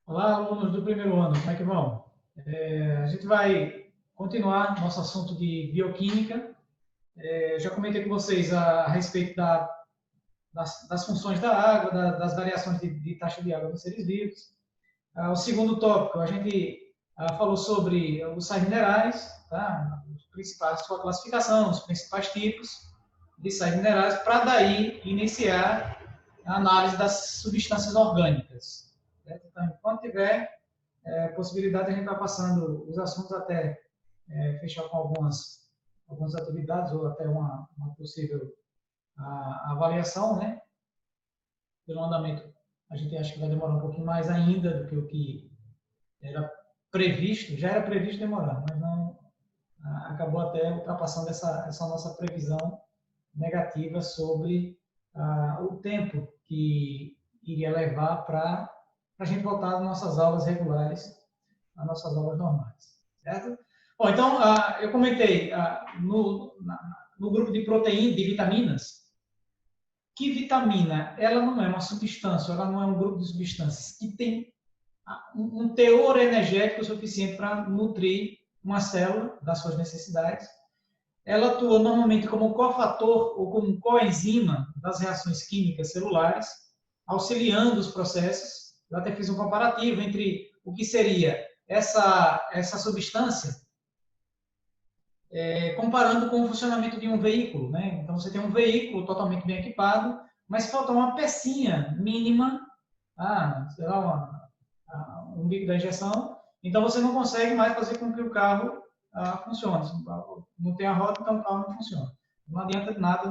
Olá, alunos do primeiro ano, como é que vão? A gente vai continuar nosso assunto de bioquímica. Eu já comentei com vocês a respeito das funções da água, das variações de taxa de água nos seres vivos. O segundo tópico, a gente falou sobre os sais minerais, tá? Sua classificação, os principais tipos de sais minerais, para daí iniciar a análise das substâncias orgânicas. Certo? Então, quando tiver possibilidade, a gente vai passando os assuntos até fechar com algumas atividades ou até uma possível avaliação, né? Pelo andamento, a gente acha que vai demorar um pouquinho mais ainda do que o que era previsto, já era previsto demorar, mas não acabou até ultrapassando essa nossa previsão negativa sobre o tempo que iria levar para a gente voltar às nossas aulas regulares, às nossas aulas normais. Certo? Bom, então, eu comentei no grupo de proteínas, de vitaminas, que vitamina, ela não é uma substância, ela não é um grupo de substâncias que tem um teor energético suficiente para nutrir uma célula das suas necessidades. Ela atua normalmente como cofator ou como coenzima das reações químicas celulares, auxiliando os processos. Eu até fiz um comparativo entre o que seria essa substância, comparando com o funcionamento de um veículo. Né? Então, você tem um veículo totalmente bem equipado, mas falta uma pecinha mínima, sei lá, um bico da injeção, então você não consegue mais fazer com que o carro funcione. Não tem a roda, então o carro não funciona. Não adianta nada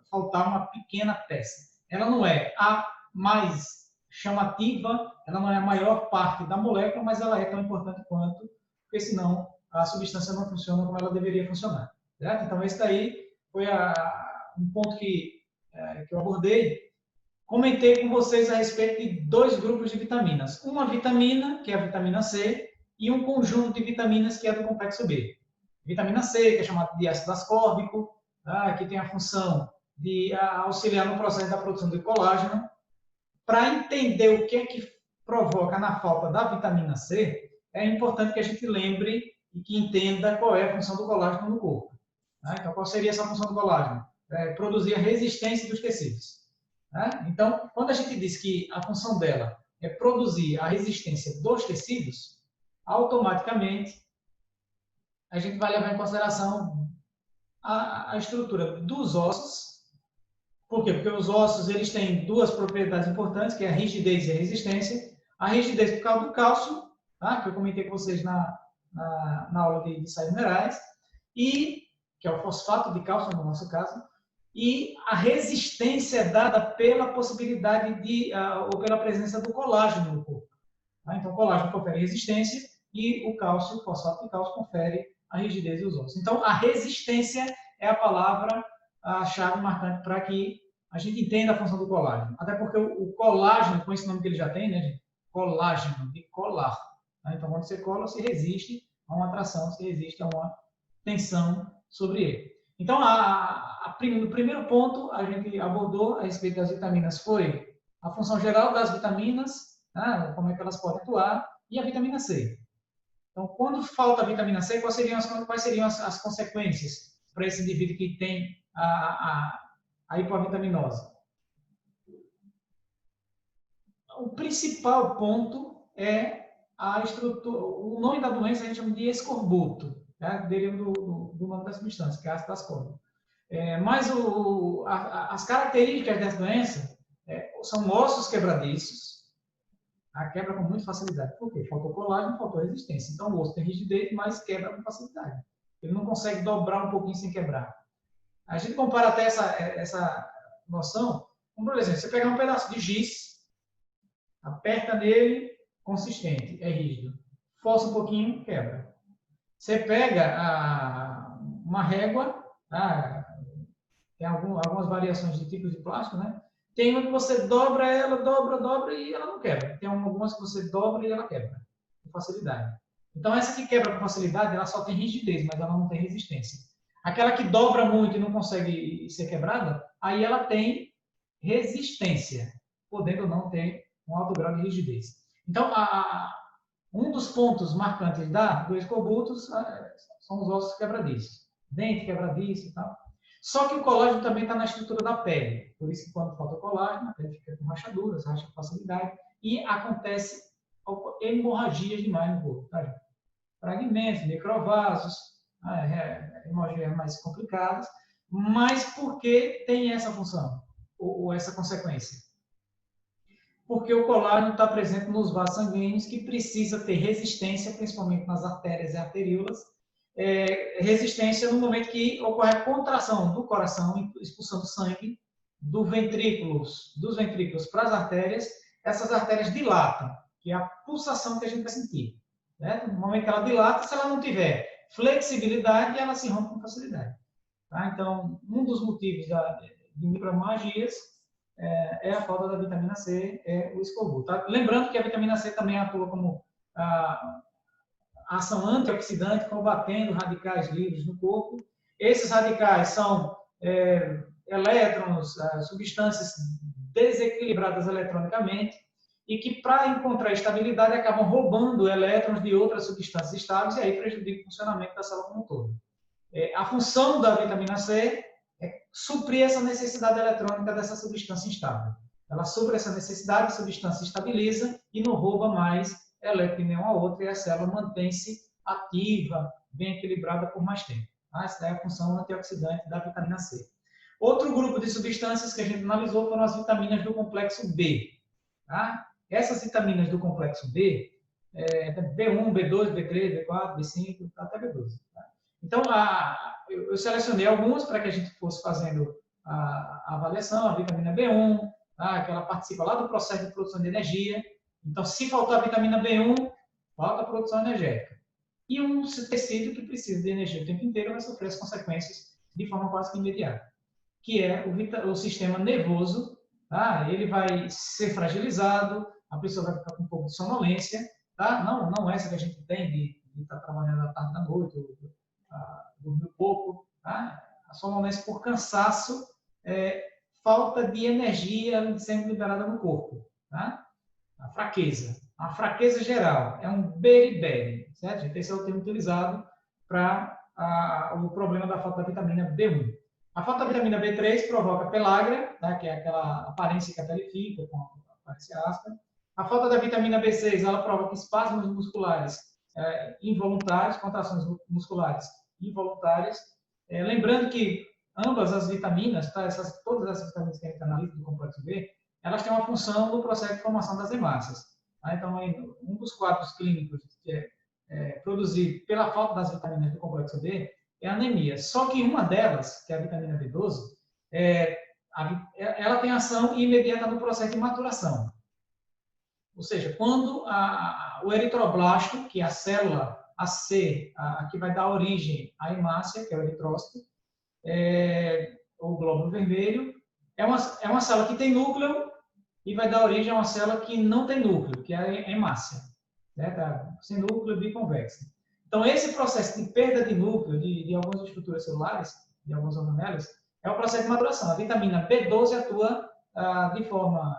faltar uma pequena peça. Ela não é a mais chamativa, ela não é a maior parte da molécula, mas ela é tão importante quanto, porque senão a substância não funciona como ela deveria funcionar. Certo? Então, esse daí foi um ponto que eu abordei. Comentei com vocês a respeito de dois grupos de vitaminas. Uma vitamina, que é a vitamina C, e um conjunto de vitaminas, que é do complexo B. Vitamina C, que é chamada de ácido ascórbico, que tem a função de auxiliar no processo da produção de colágeno. Para entender o que é que provoca na falta da vitamina C, é importante que a gente lembre e que entenda qual é a função do colágeno no corpo. Então, qual seria essa função do colágeno? Produzir a resistência dos tecidos. Então, quando a gente diz que a função dela é produzir a resistência dos tecidos, automaticamente a gente vai levar em consideração a estrutura dos ossos. Por quê? Porque os ossos eles têm duas propriedades importantes, que é a rigidez e a resistência. A rigidez por causa do cálcio, que eu comentei com vocês na aula de sais minerais, e que é o fosfato de cálcio, no nosso caso, e a resistência é dada pela possibilidade ou pela presença do colágeno no corpo. Então, o colágeno confere resistência e o cálcio, o fosfato de cálcio, confere a rigidez dos ossos. Então, a resistência é a palavra-chave marcante para que a gente entenda a função do colágeno. Até porque o colágeno, com esse nome que ele já tem, né, gente? Colágeno, de colar. Então, quando você cola, você resiste a uma atração, você resiste a uma tensão sobre ele. Então, no primeiro ponto, a gente abordou a respeito das vitaminas foi a função geral das vitaminas, como é que elas podem atuar, e a vitamina C. Então, quando falta a vitamina C, quais seriam as consequências para esse indivíduo que tem a hipovitaminose? O principal ponto é a estrutura. O nome da doença a gente chama de escorbuto, deriva do nome da substância, que é ácido ascórbico. Mas as características dessa doença são ossos quebradiços, quebra com muita facilidade. Por quê? Faltou colágeno, faltou resistência. Então o osso tem rigidez, mas quebra com facilidade. Ele não consegue dobrar um pouquinho sem quebrar. A gente compara até essa noção, como por exemplo, você pegar um pedaço de giz, aperta nele, consistente, é rígido. Força um pouquinho, quebra. Você pega uma régua, tem algumas variações de tipos de plástico, né? Tem uma que você dobra ela, dobra e ela não quebra. Tem algumas que você dobra e ela quebra com facilidade. Então, essa que quebra com facilidade, ela só tem rigidez, mas ela não tem resistência. Aquela que dobra muito e não consegue ser quebrada, aí ela tem resistência, podendo não ter um alto grau de rigidez. Então, um dos pontos marcantes do escorbuto são os ossos quebradiços. Dente quebradiço e tal. Só que o colágeno também está na estrutura da pele. Por isso que quando falta colágeno, a pele fica com rachaduras, racha com facilidade. E acontece hemorragias demais no corpo. Tá? Fragmentos, microvasos, hemorragias mais complicadas. Mas por que tem essa função? Ou essa consequência? Porque o colágeno está presente nos vasos sanguíneos, que precisa ter resistência, principalmente nas artérias e arteríolas, resistência no momento que ocorre a contração do coração, expulsando sangue dos ventrículos para as artérias. Essas artérias dilatam, que é a pulsação que a gente vai sentir. Né? No momento que ela dilata, se ela não tiver flexibilidade, ela se rompe com facilidade. Tá? Então, um dos motivos de microhemorragias é a falta da vitamina C, é o escorbuto. Tá? Lembrando que a vitamina C também atua como ação antioxidante, combatendo radicais livres no corpo. Esses radicais são elétrons, substâncias desequilibradas eletronicamente, e que, para encontrar estabilidade, acabam roubando elétrons de outras substâncias estáveis, e aí prejudica o funcionamento da célula como um todo. A função da vitamina C é suprir essa necessidade eletrônica dessa substância instável. Ela supre essa necessidade, a substância estabiliza e não rouba mais elétron nenhum a outro, e a célula mantém-se ativa, bem equilibrada por mais tempo. Tá? Essa é a função antioxidante da vitamina C. Outro grupo de substâncias que a gente analisou foram as vitaminas do complexo B. Tá? Essas vitaminas do complexo B, B1, B2, B3, B4, B5, até B12. Tá? Então, eu selecionei algumas para que a gente fosse fazendo a avaliação. A vitamina B1, tá? Que ela participa lá do processo de produção de energia. Então, se faltar a vitamina B1, falta a produção energética. E um tecido que precisa de energia o tempo inteiro vai sofrer as consequências de forma quase que imediata, que é o sistema nervoso. Tá? Ele vai ser fragilizado, a pessoa vai ficar com um pouco de sonolência, tá? Não essa que a gente tem de estar trabalhando à tarde da noite, dormir pouco, tá? A sonolência por cansaço, falta de energia sendo liberada no corpo, tá? A fraqueza geral é um beriberi, certo? Esse é o termo utilizado para o problema da falta da vitamina B1. A falta da vitamina B3 provoca pelágria, tá? Que é aquela aparência que a pele fica, com a aparência áspera. A falta da vitamina B6 ela provoca espasmos musculares involuntários, contrações musculares involuntárias. Lembrando que ambas as vitaminas, tá? Todas essas vitaminas que a gente analisa do complexo B, elas têm uma função no processo de formação das hemácias. Tá? Então, um dos quadros clínicos que produzido pela falta das vitaminas do complexo B é a anemia. Só que uma delas, que é a vitamina B12, ela tem ação imediata no processo de maturação. Ou seja, quando o eritroblasto, que é a célula que vai dar origem à hemácia, que é o eritrócito, o glóbulo vermelho, é uma célula que tem núcleo e vai dar origem a uma célula que não tem núcleo, que é a hemácia. Né? Sem núcleo, biconvexa. Então, esse processo de perda de núcleo de algumas estruturas celulares, de alguns organelos, é o processo de maturação. A vitamina B12 atua de forma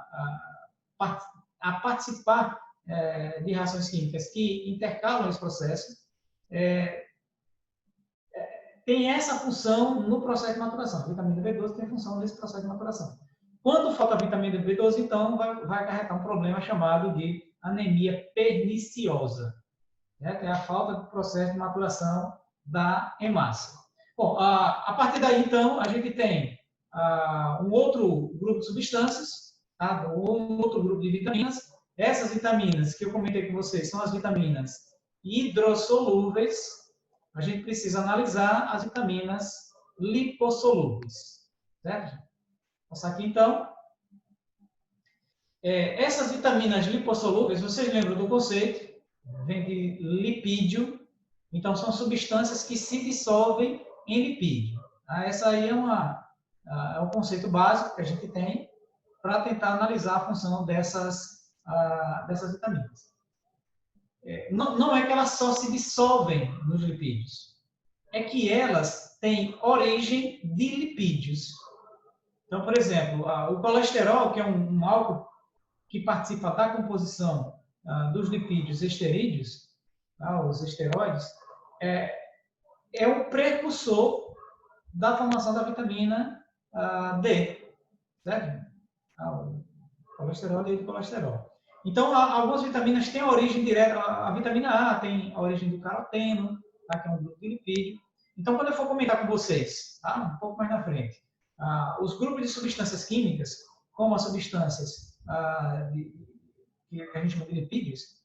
a participar de reações químicas que intercalam esse processo, tem essa função no processo de maturação. A vitamina B12 tem função nesse processo de maturação. Quando falta a vitamina B12, então, vai acarretar um problema chamado de anemia perniciosa. É a falta do processo de maturação da hemácia. Bom, a partir daí, então, a gente tem um outro grupo de substâncias, tá? Um outro grupo de vitaminas. Essas vitaminas que eu comentei com vocês são as vitaminas hidrossolúveis. A gente precisa analisar as vitaminas lipossolúveis. Certo? Vou passar aqui, então. Essas vitaminas lipossolúveis, vocês lembram do conceito? Vem de lipídio. Então, são substâncias que se dissolvem em lipídio. Essa aí é um conceito básico que a gente tem para tentar analisar a função dessas vitaminas. Não é que elas só se dissolvem nos lipídios, é que elas têm origem de lipídios. Então, por exemplo, o colesterol, que é um álcool que participa da composição dos lipídios esterídeos, tá? Os esteroides, é o precursor da formação da vitamina D, certo? O colesterol e o colesterol. Então, algumas vitaminas têm a origem direta. A vitamina A tem a origem do caroteno, tá? Que é um grupo de lipídio. Então, quando eu for comentar com vocês, tá? Um pouco mais na frente, os grupos de substâncias químicas, como as substâncias que a gente chama de lipídios,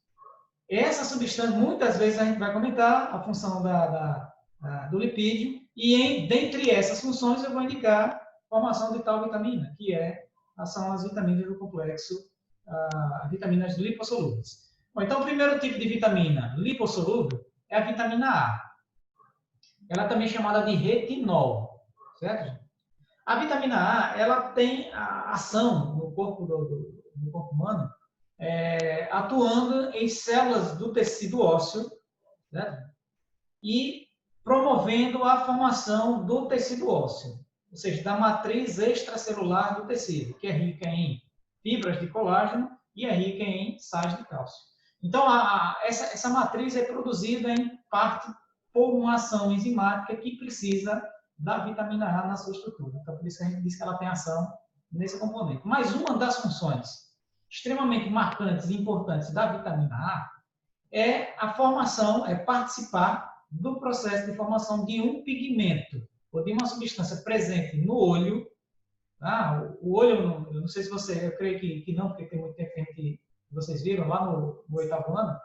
essas substâncias, muitas vezes a gente vai comentar a função do lipídio, e dentre essas funções eu vou indicar a formação de tal vitamina, que são as vitaminas do complexo, vitaminas lipossolúveis. Bom, então, o primeiro tipo de vitamina lipossolúvel é a vitamina A. Ela é também chamada de retinol, certo? A vitamina A, ela tem a ação no corpo do corpo humano, atuando em células do tecido ósseo, certo? E promovendo a formação do tecido ósseo, ou seja, da matriz extracelular do tecido, que é rica em fibras de colágeno e é rica em sais de cálcio. Então, essa matriz é produzida em parte por uma ação enzimática que precisa da vitamina A na sua estrutura. Então, por isso que a gente diz que ela tem ação nesse componente. Mas uma das funções extremamente marcantes e importantes da vitamina A é a formação, participar do processo de formação de um pigmento, ou de uma substância presente no olho. O olho, eu não sei se você, eu creio que não, porque tem muito tempo que vocês viram lá no 8º ano,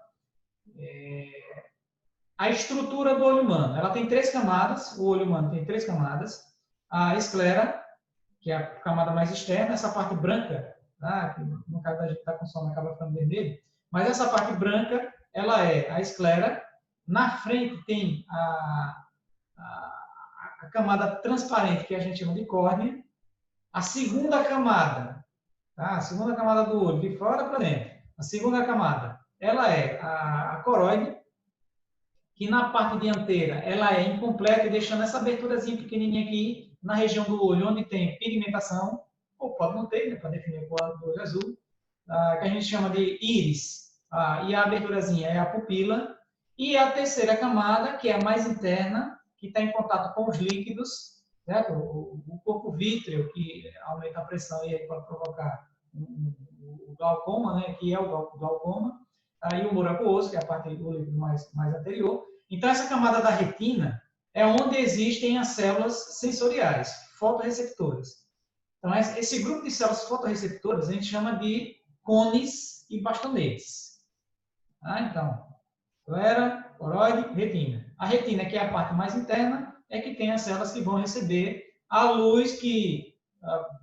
a estrutura do olho humano, ela tem 3 camadas, o olho humano tem 3 camadas, a esclera, que é a camada mais externa, essa parte branca, que no caso da gente está com sono acaba ficando vermelho, mas essa parte branca, ela é a esclera, na frente tem a camada transparente, que a gente chama de córnea, a segunda camada, tá? A segunda camada do olho, de fora para dentro, a segunda camada, ela é a coroide, que na parte dianteira ela é incompleta, deixando essa aberturazinha pequenininha aqui, na região do olho, onde tem pigmentação, ou pode não ter, né, para definir a cor do olho azul, que a gente chama de íris, e a aberturazinha é a pupila, e a terceira camada, que é a mais interna, que está em contato com os líquidos, certo? O corpo vítreo, que aumenta a pressão e aí pode provocar o glaucoma, né, que é o glaucoma, e o buraco osso, que é a parte do líquido mais anterior. Então, essa camada da retina é onde existem as células sensoriais, fotorreceptoras. Então, esse grupo de células fotorreceptoras a gente chama de cones e bastonetes. Então, esclera, coroide, retina. A retina, que é a parte mais interna, é que tem as células que vão receber a luz que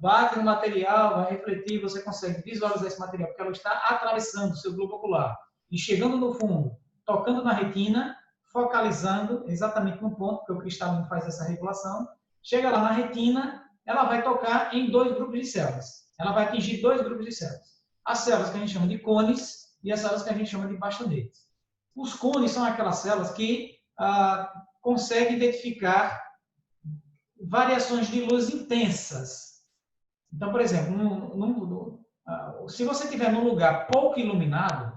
bate no material, vai refletir, você consegue visualizar esse material, porque ela está atravessando o seu globo ocular e chegando no fundo, tocando na retina, focalizando exatamente no ponto, porque o cristalino faz essa regulação. Chega lá na retina, ela vai tocar em 2 grupos de células. Ela vai atingir 2 grupos de células. As células que a gente chama de cones e as células que a gente chama de bastonetes. Os cones são aquelas células que conseguem identificar variações de luz intensas. Então, por exemplo, se você estiver num lugar pouco iluminado,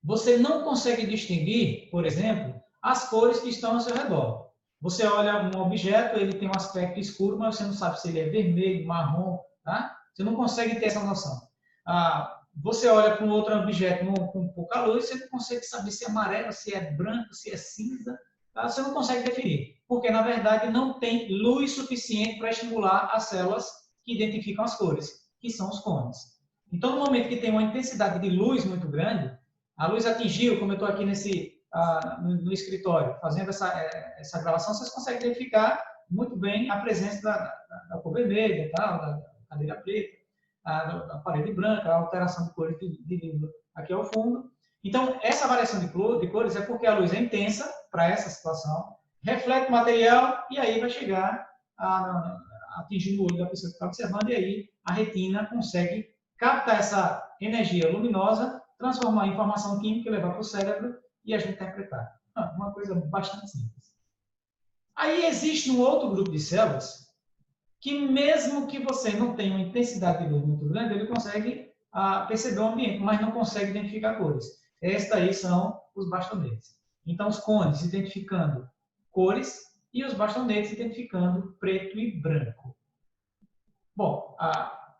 você não consegue distinguir, por exemplo, as cores que estão ao seu redor. Você olha um objeto, ele tem um aspecto escuro, mas você não sabe se ele é vermelho, marrom, tá? Você não consegue ter essa noção. Você olha para um outro objeto com pouca luz, você não consegue saber se é amarelo, se é branco, se é cinza, tá? Você não consegue definir, porque, na verdade, não tem luz suficiente para estimular as células que identificam as cores, que são os cones. Então, no momento que tem uma intensidade de luz muito grande, a luz atingiu, como eu estou aqui no escritório, fazendo essa gravação, vocês conseguem identificar muito bem a presença da cor vermelha, tá? Da cadeira preta, da parede branca, a alteração de cores de vidro aqui ao fundo. Então, essa variação de cores é porque a luz é intensa para essa situação, reflete o material e aí vai chegar atingindo o olho da pessoa que está observando, e aí a retina consegue captar essa energia luminosa, transformar em informação química e levar para o cérebro e a gente interpretar. Uma coisa bastante simples. Aí existe um outro grupo de células que, mesmo que você não tenha uma intensidade de luz muito grande, ele consegue a perceber o ambiente, mas não consegue identificar cores. Esses daí são os bastonetes. Então, os cones identificando cores e os bastonetes identificando preto e branco. Bom,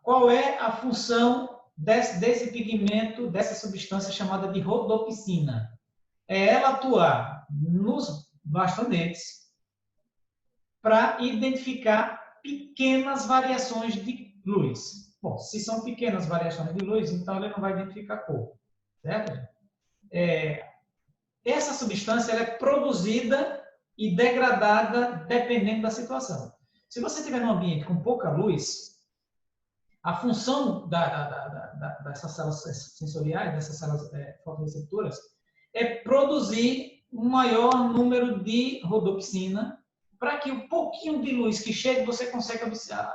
qual é a função desse pigmento, dessa substância chamada de rodopsina? É ela atuar nos bastonetes para identificar pequenas variações de luz. Bom, se são pequenas variações de luz, então ele não vai identificar cor, certo? Essa substância ela é produzida e degradada dependendo da situação. Se você estiver num ambiente com pouca luz, a função dessas células sensoriais, dessas células fotorreceptoras, é produzir um maior número de rodopsina para que o pouquinho de luz que chega, você consiga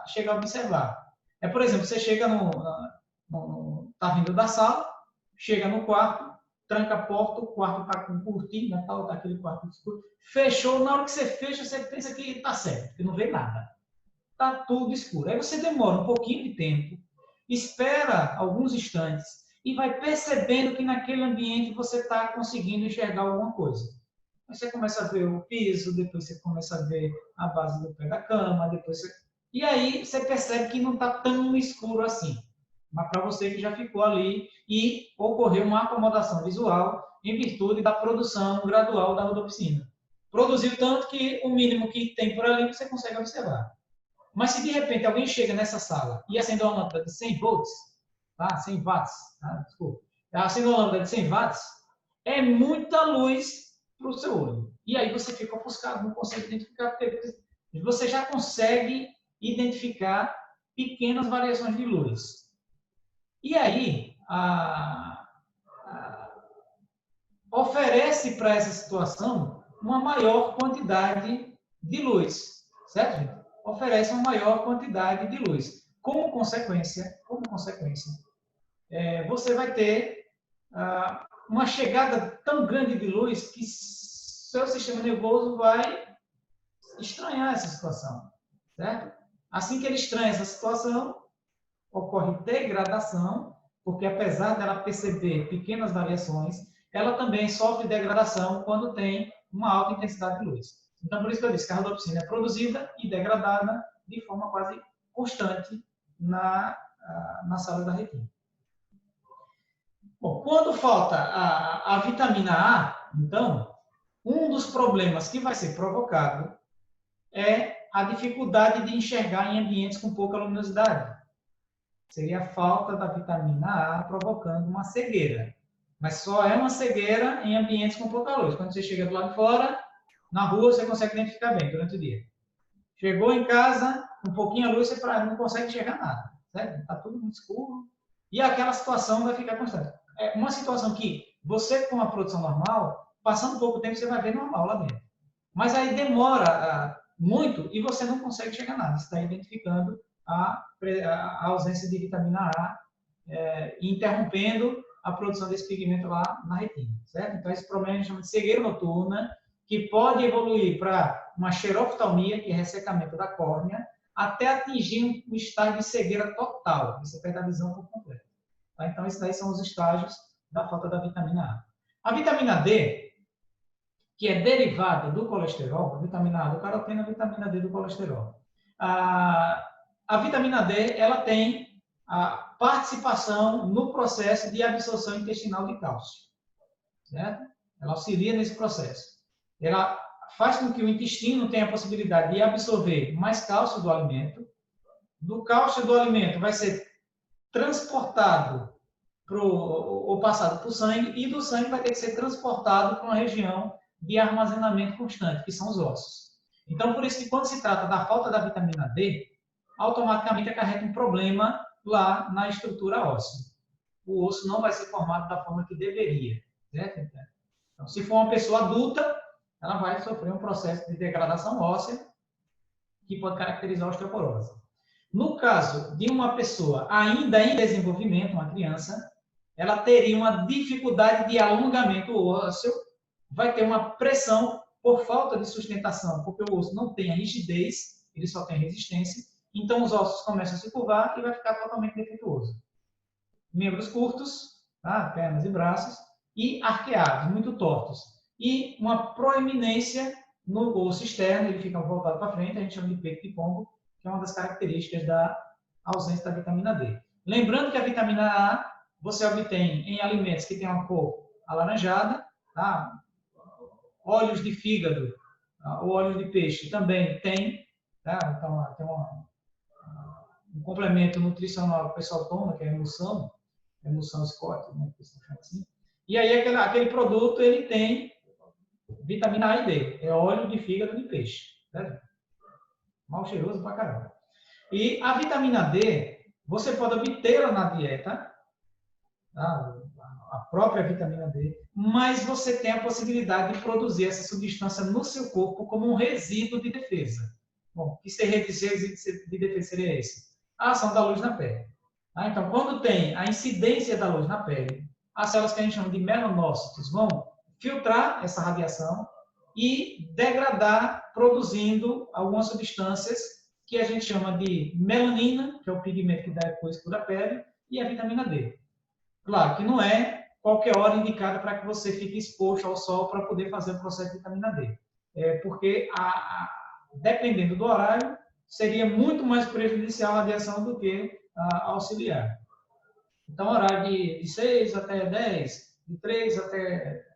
chegar a observar. Por exemplo, você chega está vindo da sala, chega no quarto, tranca a porta, o quarto está com cortina, tá aquele quarto escuro, fechou, na hora que você fecha, você pensa que está certo, que não vê nada. Está tudo escuro. Aí você demora um pouquinho de tempo, espera alguns instantes e vai percebendo que naquele ambiente você está conseguindo enxergar alguma coisa. Aí você começa a ver o piso, depois você começa a ver a base do pé da cama, e aí você percebe que não está tão escuro assim. Mas para você que já ficou ali e ocorreu uma acomodação visual em virtude da produção gradual da rodopsina. Produziu tanto que o mínimo que tem por ali você consegue observar. Mas se de repente alguém chega nessa sala e acende uma lâmpada de 100 volts, tá? 100 watts, tá? Desculpa, acende uma lâmpada de 100 watts, é muita luz para o seu olho. E aí você fica ofuscado, não consegue identificar, porque você já consegue identificar pequenas variações de luz. E aí, oferece para essa situação uma maior quantidade de luz, certo, gente? Oferece uma maior quantidade de luz. Como consequência, você vai ter uma chegada tão grande de luz que seu sistema nervoso vai estranhar essa situação, certo? Assim que ele estranha essa situação, ocorre degradação, porque apesar dela perceber pequenas variações, ela também sofre degradação quando tem uma alta intensidade de luz. Então, por isso que eu disse que a rodopsina é produzida e degradada de forma quase constante na sala da retina. Bom, quando falta a vitamina A, então, um dos problemas que vai ser provocado é a dificuldade de enxergar em ambientes com pouca luminosidade. Seria a falta da vitamina A provocando uma cegueira. Mas só é uma cegueira em ambientes com pouca luz. Quando você chega do lado de fora, na rua, você consegue identificar bem durante o dia. Chegou em casa, um pouquinho a luz, você não consegue enxergar nada. Está tudo muito escuro. E aquela situação vai ficar constante. É uma situação que você, com a produção normal, passando um pouco tempo, você vai ver normal lá dentro. Mas aí demora muito e você não consegue enxergar nada. Você está identificando a ausência de vitamina A, interrompendo a produção desse pigmento lá na retina, certo? Então, esse problema a gente chama de cegueira noturna, que pode evoluir para uma xeroftalmia, que é ressecamento da córnea, até atingir um estágio de cegueira total, você perde a visão por completo. Tá? Então, esses daí são os estágios da falta da vitamina A. A vitamina D, que é derivada do colesterol, a vitamina A do caroteno, a vitamina D do colesterol. A vitamina D, ela tem a participação no processo de absorção intestinal de cálcio, certo? Ela auxilia nesse processo. Ela faz com que o intestino tenha a possibilidade de absorver mais cálcio do alimento. Do cálcio do alimento vai ser transportado ou passado para o sangue, e do sangue vai ter que ser transportado para uma região de armazenamento constante, que são os ossos. Então, por isso que quando se trata da falta da vitamina D, automaticamente acarreta um problema lá na estrutura óssea. O osso não vai ser formado da forma que deveria, certo? Então, se for uma pessoa adulta, ela vai sofrer um processo de degradação óssea que pode caracterizar a osteoporose. No caso de uma pessoa ainda em desenvolvimento, uma criança, ela teria uma dificuldade de alongamento ósseo, vai ter uma pressão por falta de sustentação, porque o osso não tem a rigidez, ele só tem resistência, então os ossos começam a se curvar e vai ficar totalmente defeituoso. membros curtos, tá? Pernas e braços, e arqueados, muito tortos. E uma proeminência no osso externo, ele fica voltado para frente, a gente chama de peito de pombo, que é uma das características da ausência da vitamina D. Lembrando que a vitamina A você obtém em alimentos que têm uma cor alaranjada, tá? Óleos de fígado, ou óleos de peixe também tem, tá? Então, tem um complemento nutricional que o pessoal toma, que é a emulsão Scott, né, que se chama assim. E aí aquele produto ele tem vitamina A e D, é óleo de fígado de peixe, certo? Mal cheiroso pra caramba. E a vitamina D, você pode obtê-la na dieta, tá? A própria vitamina D, mas você tem a possibilidade de produzir essa substância no seu corpo como um resíduo de defesa. Bom, que resíduo de defesa seria esse? A ação da luz na pele. Então, quando tem a incidência da luz na pele, as células que a gente chama de melanócitos vão filtrar essa radiação e degradar, produzindo algumas substâncias que a gente chama de melanina, que é o pigmento que dá a cor escura à pele, e a vitamina D. Claro que não é qualquer hora indicada para que você fique exposto ao sol para poder fazer o processo de vitamina D. Porque, dependendo do horário, seria muito mais prejudicial a radiação do que auxiliar. Então, horário de 6 até 10, de 3 até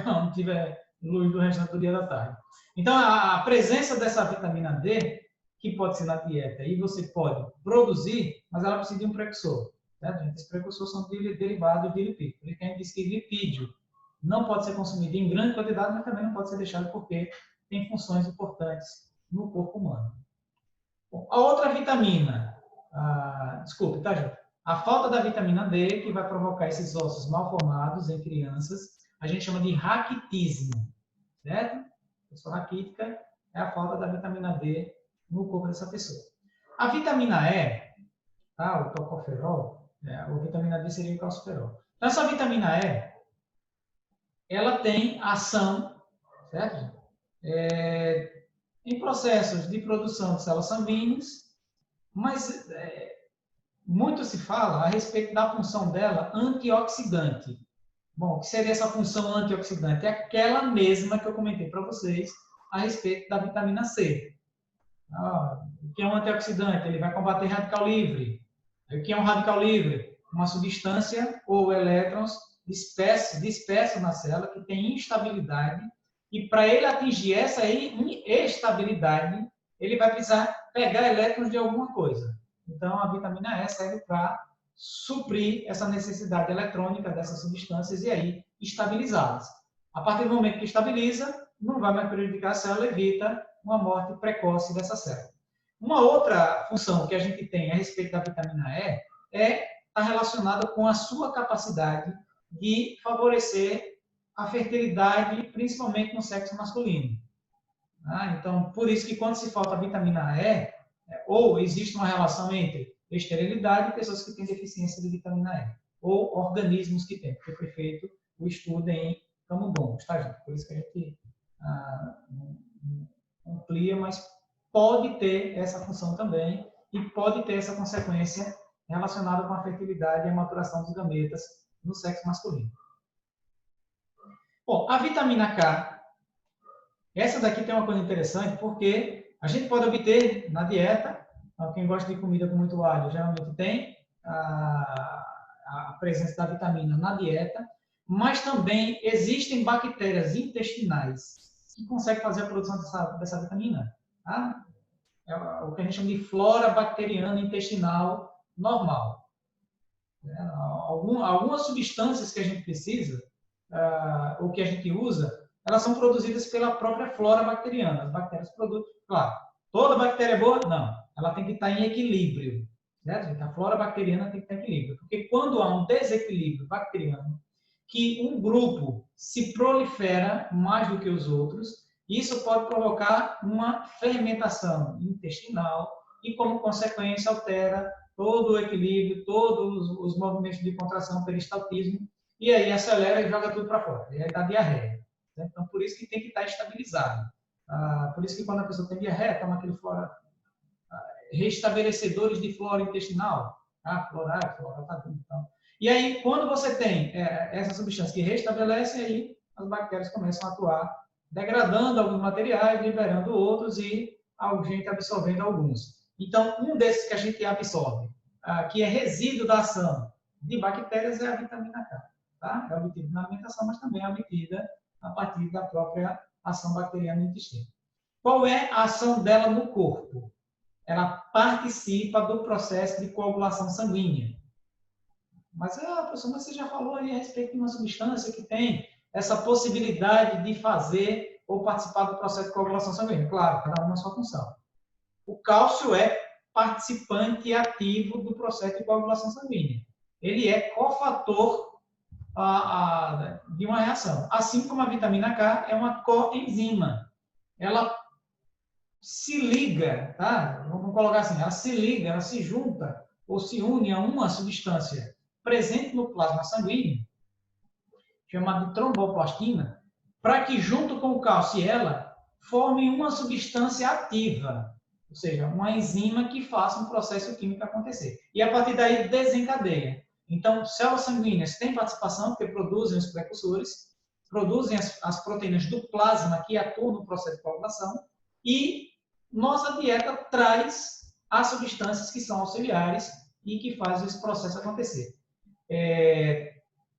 onde tiver luz do restante do dia da tarde. Então, a presença dessa vitamina D, que pode ser na dieta, e você pode produzir, mas ela precisa de um precursor. Certo? Esses precursores são derivados de lipídio. Por isso que a gente diz que lipídio não pode ser consumido em grande quantidade, mas também não pode ser deixado porque tem funções importantes no corpo humano. Bom, a outra vitamina, desculpe, tá, gente? A falta da vitamina D, que vai provocar esses ossos mal formados em crianças, a gente chama de raquitismo, certo? A pessoa raquítica é a falta da vitamina D no corpo dessa pessoa. A vitamina E, tá? O tocoferol, a vitamina D seria o calciferol. Então, essa vitamina E, ela tem ação, certo? Em processos de produção de células sanguíneas, mas muito se fala a respeito da função dela antioxidante. Bom, o que seria essa função antioxidante? É aquela mesma que eu comentei para vocês a respeito da vitamina C. O que é um antioxidante? Ele vai combater radical livre. O que é um radical livre? Uma substância ou elétrons dispersos na célula que tem instabilidade e para ele atingir essa estabilidade, ele vai precisar pegar elétrons de alguma coisa. Então, a vitamina E serve para suprir essa necessidade eletrônica dessas substâncias e aí estabilizá-las. A partir do momento que estabiliza, não vai mais prejudicar a célula, evita uma morte precoce dessa célula. Uma outra função que a gente tem a respeito da vitamina E está relacionada com a sua capacidade de favorecer a fertilidade, principalmente no sexo masculino. Então, por isso que quando se falta a vitamina E, ou existe uma relação entre esterilidade e pessoas que têm deficiência de vitamina E, ou organismos que têm, porque foi feito o estudo em camundongos, tá, gente? Por isso que a gente amplia, mas pode ter essa função também e pode ter essa consequência relacionada com a fertilidade e a maturação dos gametas no sexo masculino. Bom, a vitamina K, essa daqui tem uma coisa interessante, porque a gente pode obter na dieta, quem gosta de comida com muito alho geralmente tem a presença da vitamina na dieta, mas também existem bactérias intestinais que conseguem fazer a produção dessa vitamina. Tá? É o que a gente chama de flora bacteriana intestinal normal. Algumas substâncias que a gente precisa, ou que a gente usa, elas são produzidas pela própria flora bacteriana. As bactérias produzem, claro, toda bactéria é boa? Não. Ela tem que estar em equilíbrio. Certo? A flora bacteriana tem que estar em equilíbrio. Porque quando há um desequilíbrio bacteriano, que um grupo se prolifera mais do que os outros, isso pode provocar uma fermentação intestinal e, como consequência, altera todo o equilíbrio, todos os movimentos de contração, peristaltismo, e aí acelera e joga tudo para fora. E aí dá diarreia. Então, por isso que tem que estar estabilizado. Por isso que quando a pessoa tem diarreia, toma aquele flora, restabelecedores de flora intestinal, Clorar tá dentro. Então. E aí, quando você tem essa substância que restabelece, aí as bactérias começam a atuar, degradando alguns materiais, liberando outros e a gente absorvendo alguns. Então, um desses que a gente absorve, que é resíduo da ação de bactérias, é a vitamina K. Tá? É obtida na alimentação, mas também é obtida a partir da própria ação bacteriana no intestino. Qual é a ação dela no corpo? Ela participa do processo de coagulação sanguínea. Mas, professor, você já falou aí a respeito de uma substância que tem essa possibilidade de fazer ou participar do processo de coagulação sanguínea. Claro, cada uma na sua função. O cálcio é participante ativo do processo de coagulação sanguínea. Ele é cofator de uma reação. Assim como a vitamina K é uma coenzima. Ela se liga, tá? Vamos colocar assim, ela se liga, ela se junta ou se une a uma substância presente no plasma sanguíneo, chamada de tromboplastina, para que junto com o cálcio e ela formem uma substância ativa, ou seja, uma enzima que faça um processo químico acontecer. E a partir daí desencadeia. Então, células sanguíneas têm participação porque produzem os precursores, produzem as proteínas do plasma que atuam no processo de coagulação e nossa dieta traz as substâncias que são auxiliares e que fazem esse processo acontecer.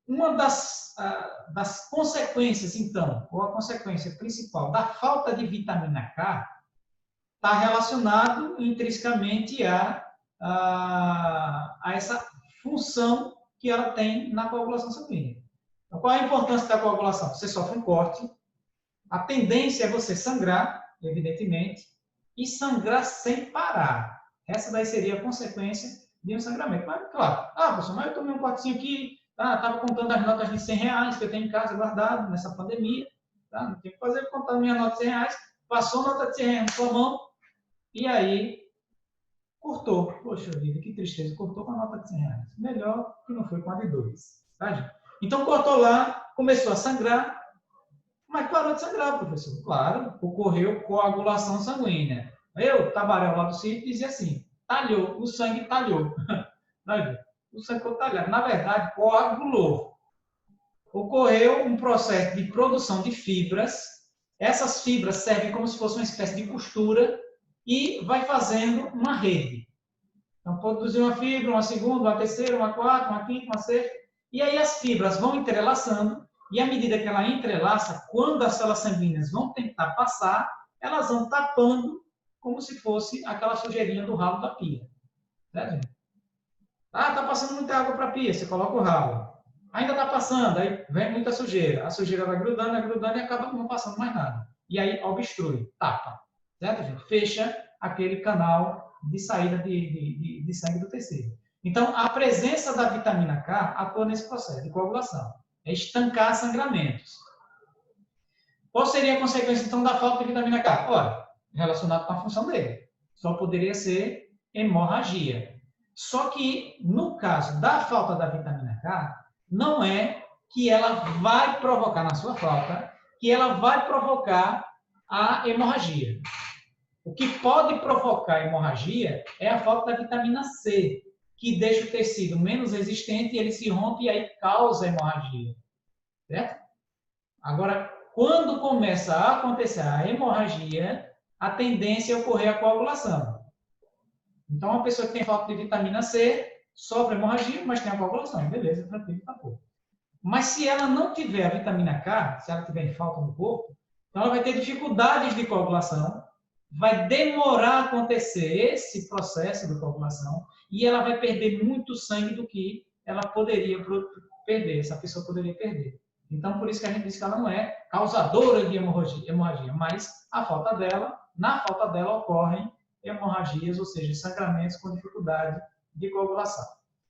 Uma das consequências, então, ou a consequência principal da falta de vitamina K está relacionado intrinsecamente a essa função que ela tem na coagulação sanguínea. Então, qual é a importância da coagulação? Você sofre um corte, a tendência é você sangrar, evidentemente, e sangrar sem parar. Essa daí seria a consequência de um sangramento. Mas, claro, professor, mas eu tomei um cortezinho aqui, estava contando as notas de R$100 que eu tenho em casa guardado nessa pandemia, tá? Não tem o que fazer, contando minha nota de R$100, passou a nota de R$100 na sua mão, e aí cortou. Poxa vida, que tristeza, cortou com a nota de R$100. Melhor que não foi com a de 2. Tá, gente? Então, cortou lá, começou a sangrar, mas parou de sangrar, professor. Claro, ocorreu coagulação sanguínea. Eu, Tabarel lá do sítio, dizia assim, talhou, o sangue talhou. O sangue ficou talhado. Na verdade, coagulou. Ocorreu um processo de produção de fibras. Essas fibras servem como se fosse uma espécie de costura e vai fazendo uma rede. Então, produziu uma fibra, uma segunda, uma terceira, uma quarta, uma quinta, uma sexta. E aí as fibras vão entrelaçando. E à medida que ela entrelaça, quando as células sanguíneas vão tentar passar, elas vão tapando como se fosse aquela sujeirinha do ralo da pia. Certo? Está passando muita água para a pia, você coloca o ralo. Ainda está passando, aí vem muita sujeira. A sujeira vai grudando e acaba não passando mais nada. E aí obstrui, tapa. Certo, gente? Fecha aquele canal de saída de sangue do tecido. Então, a presença da vitamina K atua nesse processo de coagulação. É estancar sangramentos. Qual seria a consequência, então, da falta de vitamina K? Olha, relacionado com a função dele. Só poderia ser hemorragia. Só que, no caso da falta da vitamina K, não é que ela vai provocar, na sua falta, que ela vai provocar a hemorragia. O que pode provocar hemorragia é a falta da vitamina C, que deixa o tecido menos resistente e ele se rompe e aí causa hemorragia. Certo? Agora, quando começa a acontecer a hemorragia, a tendência é ocorrer a coagulação. Então, uma pessoa que tem falta de vitamina C sofre hemorragia, mas tem a coagulação. Beleza, tranquilo, tá bom. Mas se ela não tiver a vitamina K, se ela tiver em falta no corpo, então ela vai ter dificuldades de coagulação, vai demorar a acontecer esse processo de coagulação e ela vai perder muito sangue do que ela poderia perder, essa pessoa poderia perder. Então, por isso que a gente diz que ela não é causadora de hemorragia, mas na falta dela ocorrem hemorragias, ou seja, sangramentos com dificuldade de coagulação.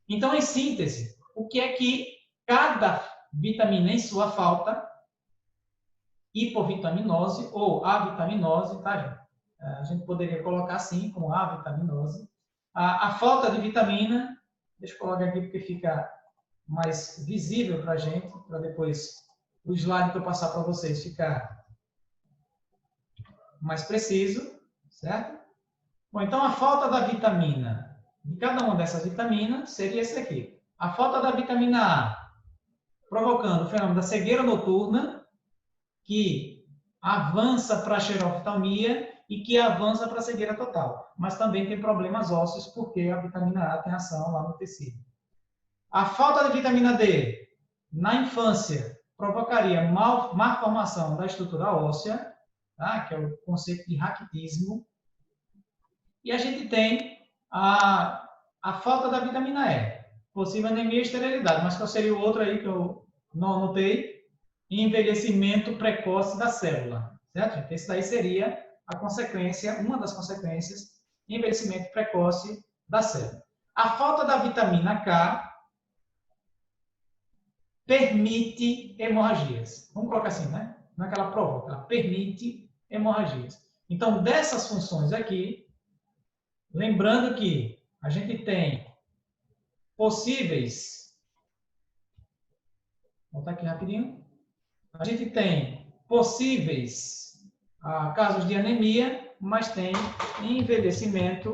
Então, em síntese, o que é que cada vitamina em sua falta, hipovitaminose ou avitaminose, tá, gente? A gente poderia colocar assim, como avitaminose. A falta de vitamina, deixa eu colocar aqui porque fica mais visível para a gente, para depois o slide que eu passar para vocês ficar mais preciso, certo? Bom, então a falta da vitamina de cada uma dessas vitaminas seria esse aqui. A falta da vitamina A, provocando o fenômeno da cegueira noturna, que avança para a xeroftalmia e que avança para a cegueira total. Mas também tem problemas ósseos, porque a vitamina A tem ação lá no tecido. A falta de vitamina D na infância provocaria má formação da estrutura óssea, tá? Que é o conceito de raquitismo. E a gente tem a falta da vitamina E, possível anemia e esterilidade. Mas qual seria o outro aí que eu não anotei? Envelhecimento precoce da célula, certo? Esse daí seria a consequência, uma das consequências, envelhecimento precoce da célula. A falta da vitamina K permite hemorragias. Vamos colocar assim, né? Não é que ela provoca, ela permite hemorragias. Então, dessas funções aqui, lembrando que a gente tem possíveis... Vou voltar aqui rapidinho. A gente tem possíveis casos de anemia, mas tem envelhecimento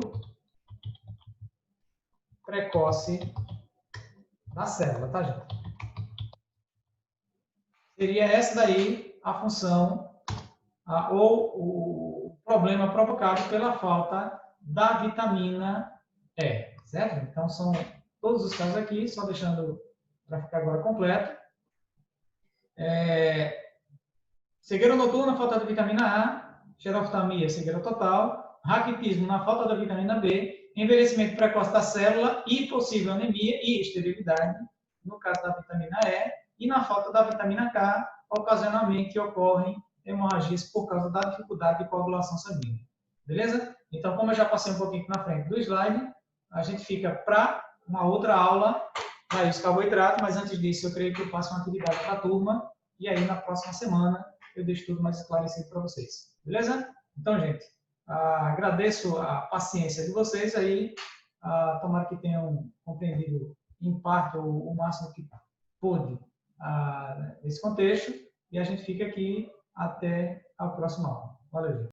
precoce da célula, tá, gente? Seria essa daí a função ou o problema provocado pela falta da vitamina E, certo? Então, são todos os casos aqui, só deixando para ficar agora completo. Cegueira noturna, falta de vitamina A, xeroftalmia, cegueira total, raquitismo na falta da vitamina B, envelhecimento precoce da célula e possível anemia e esterilidade, no caso da vitamina E, e na falta da vitamina K, ocasionalmente ocorrem hemorragias por causa da dificuldade de coagulação sanguínea. Beleza? Então, como eu já passei um pouquinho na frente do slide, a gente fica para uma outra aula para os carboidratos, mas antes disso eu creio que eu faço uma atividade para a turma e aí na próxima semana eu deixo tudo mais esclarecido para vocês. Beleza? Então, gente, agradeço a paciência de vocês aí, tomara que tenham compreendido em parte o máximo que pôde nesse contexto, e a gente fica aqui até a próxima aula. Valeu, gente.